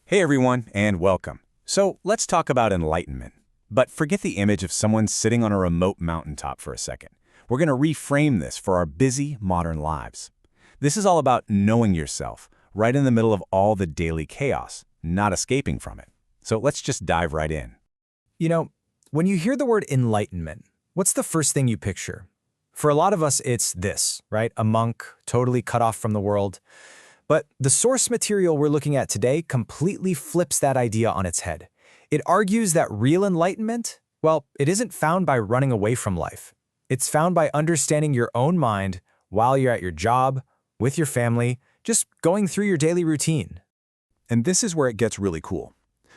Hey everyone, and welcome. So let's talk about enlightenment. But forget the image of someone sitting on a remote mountaintop for a second. We're going to reframe this for our busy, modern lives. This is all about knowing yourself, right in the middle of all the daily chaos, not escaping from it. So let's just dive right in. When you hear the word enlightenment, what's the first thing you picture? For a lot of us, it's this, right? A monk, totally cut off from the world. But the source material we're looking at today completely flips that idea on its head. It argues that real enlightenment, well, it isn't found by running away from life. It's found by understanding your own mind while you're at your job, with your family, just going through your daily routine. And this is where it gets really cool.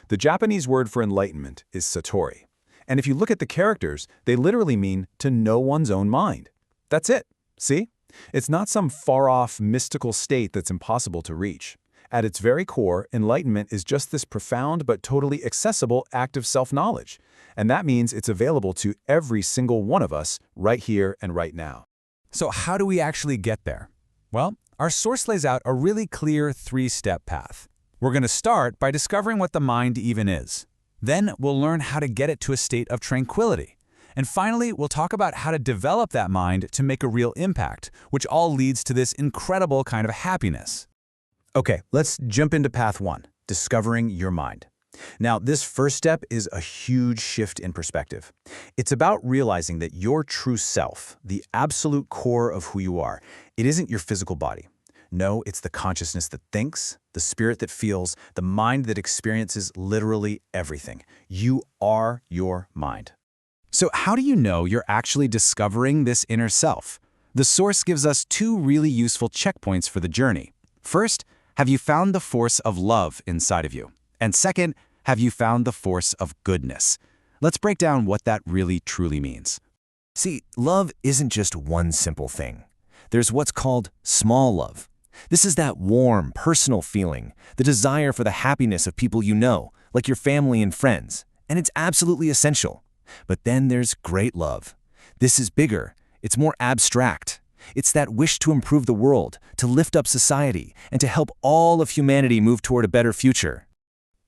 The Japanese word for enlightenment is satori. And if you look at the characters, they literally mean to know one's own mind. That's it. See? It's not some far-off, mystical state that's impossible to reach. At its very core, enlightenment is just this profound but totally accessible act of self-knowledge. And that means it's available to every single one of us right here and right now. So how do we actually get there? Well, our source lays out a really clear three-step path. We're going to start by discovering what the mind even is. Then we'll learn how to get it to a state of tranquility. And finally, we'll talk about how to develop that mind to make a real impact, which all leads to this incredible kind of happiness. Okay, let's jump into path one, discovering your mind. Now, this first step is a huge shift in perspective. It's about realizing that your true self, the absolute core of who you are, it isn't your physical body. No, it's the consciousness that thinks, the spirit that feels, the mind that experiences literally everything. You are your mind. So how do you know you're actually discovering this inner self? The source gives us two really useful checkpoints for the journey. First, have you found the force of love inside of you? And second, have you found the force of goodness? Let's break down what that really truly means. See, love isn't just one simple thing. There's what's called small love. This is that warm, personal feeling, the desire for the happiness of people you know, like your family and friends, and it's absolutely essential. But then there's great love. This is bigger. It's more abstract. It's that wish to improve the world, to lift up society, and to help all of humanity move toward a better future.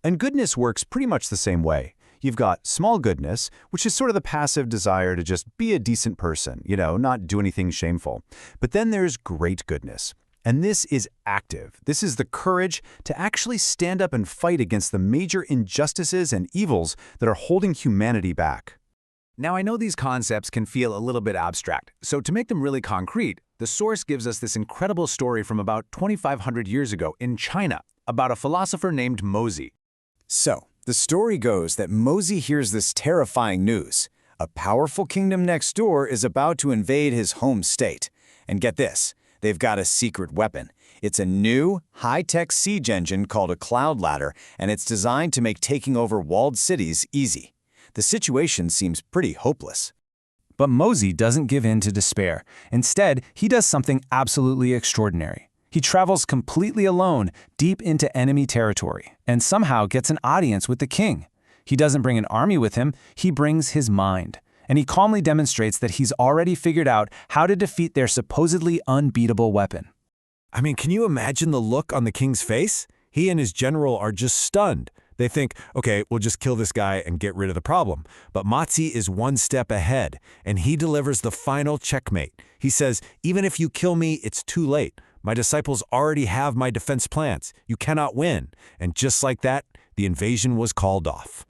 And goodness works pretty much the same way. You've got small goodness, which is sort of the passive desire to just be a decent person, not do anything shameful. But then there's great goodness. And this is active. This is the courage to actually stand up and fight against the major injustices and evils that are holding humanity back. Now, I know these concepts can feel a little bit abstract, so to make them really concrete, the source gives us this incredible story from about 2,500 years ago in China about a philosopher named Mozi. So, the story goes that Mozi hears this terrifying news. A powerful kingdom next door is about to invade his home state. And get this. They've got a secret weapon. It's a new, high-tech siege engine called a cloud ladder, and it's designed to make taking over walled cities easy. The situation seems pretty hopeless. But Mozi doesn't give in to despair. Instead, he does something absolutely extraordinary. He travels completely alone, deep into enemy territory, and somehow gets an audience with the king. He doesn't bring an army with him, he brings his mind. And he calmly demonstrates that he's already figured out how to defeat their supposedly unbeatable weapon. I mean, can you imagine the look on the king's face? He and his general are just stunned. They think, okay, we'll just kill this guy and get rid of the problem. But Mozi is one step ahead, and he delivers the final checkmate. He says, even if you kill me, it's too late. My disciples already have my defense plans. You cannot win. And just like that, the invasion was called off.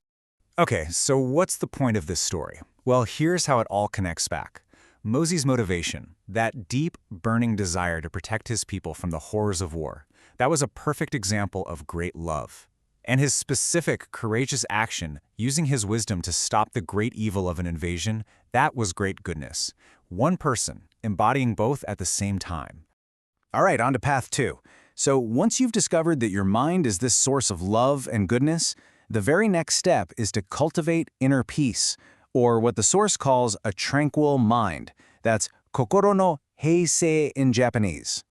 Okay, so what's the point of this story? Well, here's how it all connects back. Mozi's motivation, that deep, burning desire to protect his people from the horrors of war, that was a perfect example of great love. And his specific, courageous action, using his wisdom to stop the great evil of an invasion, that was great goodness. One person, embodying both at the same time. All right, on to path two. So once you've discovered that your mind is this source of love and goodness, the very next step is to cultivate inner peace, or what the source calls a tranquil mind. That's kokoro no heisei in Japanese.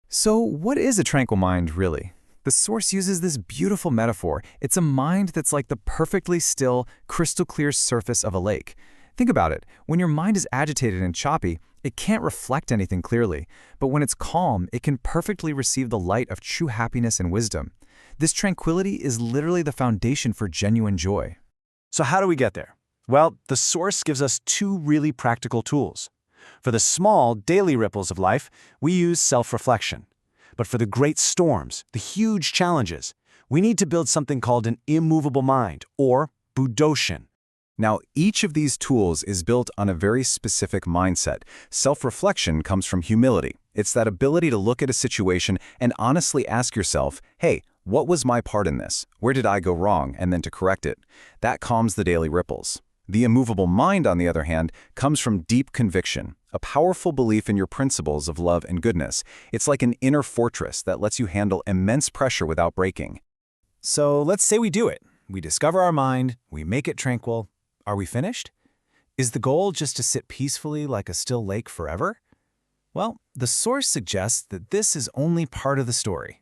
So what is a tranquil mind, really? The source uses this beautiful metaphor. It's a mind that's like the perfectly still, crystal clear surface of a lake. Think about it. When your mind is agitated and choppy, it can't reflect anything clearly. But when it's calm, it can perfectly receive the light of true happiness and wisdom. This tranquility is literally the foundation for genuine joy. So how do we get there? Well, the Source gives us two really practical tools. For the small, daily ripples of life, we use self-reflection. But for the great storms, the huge challenges, we need to build something called an immovable mind, or Budoshin. Now, each of these tools is built on a very specific mindset. Self-reflection comes from humility. It's that ability to look at a situation and honestly ask yourself, hey, what was my part in this? Where did I go wrong? And then to correct it. That calms the daily ripples. The immovable mind, on the other hand, comes from deep conviction, a powerful belief in your principles of love and goodness. It's like an inner fortress that lets you handle immense pressure without breaking. So let's say we do it. We discover our mind, we make it tranquil. Are we finished? Is the goal just to sit peacefully like a still lake forever? Well, the Source suggests that this is only part of the story.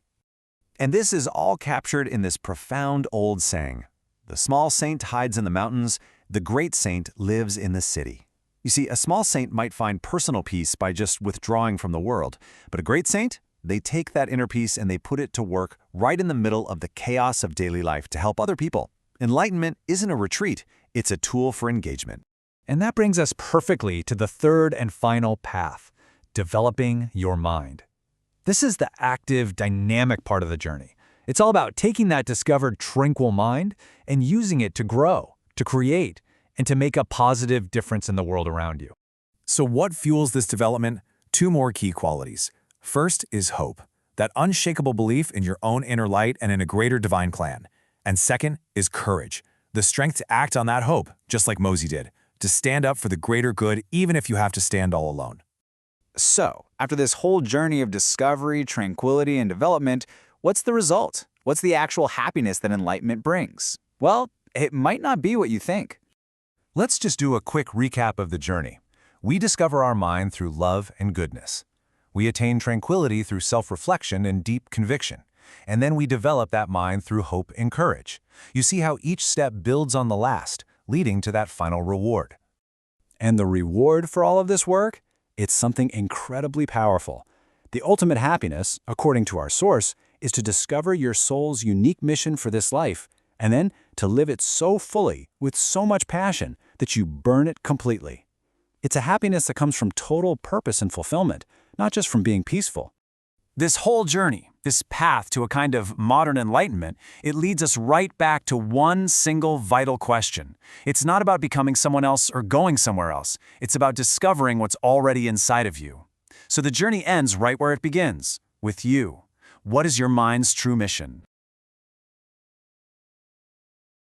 And this is all captured in this profound old saying. The small saint hides in the mountains, the great saint lives in the city. You see, a small saint might find personal peace by just withdrawing from the world, but a great saint, they take that inner peace and they put it to work right in the middle of the chaos of daily life to help other people. Enlightenment isn't a retreat, it's a tool for engagement. And that brings us perfectly to the third and final path, developing your mind. This is the active, dynamic part of the journey. It's all about taking that discovered tranquil mind and using it to grow, to create, and to make a positive difference in the world around you. So what fuels this development? Two more key qualities. First is hope, that unshakable belief in your own inner light and in a greater divine plan. And second is courage, the strength to act on that hope, just like Mosey did, to stand up for the greater good even if you have to stand all alone. So, after this whole journey of discovery, tranquility, and development, what's the result? What's the actual happiness that enlightenment brings? Well, it might not be what you think. Let's just do a quick recap of the journey. We discover our mind through love and goodness. We attain tranquility through self-reflection and deep conviction. And then we develop that mind through hope and courage. You see how each step builds on the last, leading to that final reward. And the reward for all of this work? It's something incredibly powerful. The ultimate happiness, according to our Source, is to discover your soul's unique mission for this life, and then to live it so fully, with so much passion, that you burn it completely. It's a happiness that comes from total purpose and fulfillment, not just from being peaceful. This whole journey, this path to a kind of modern enlightenment, it leads us right back to one single vital question. It's not about becoming someone else or going somewhere else. It's about discovering what's already inside of you. So the journey ends right where it begins, with you. What is your mind's true mission?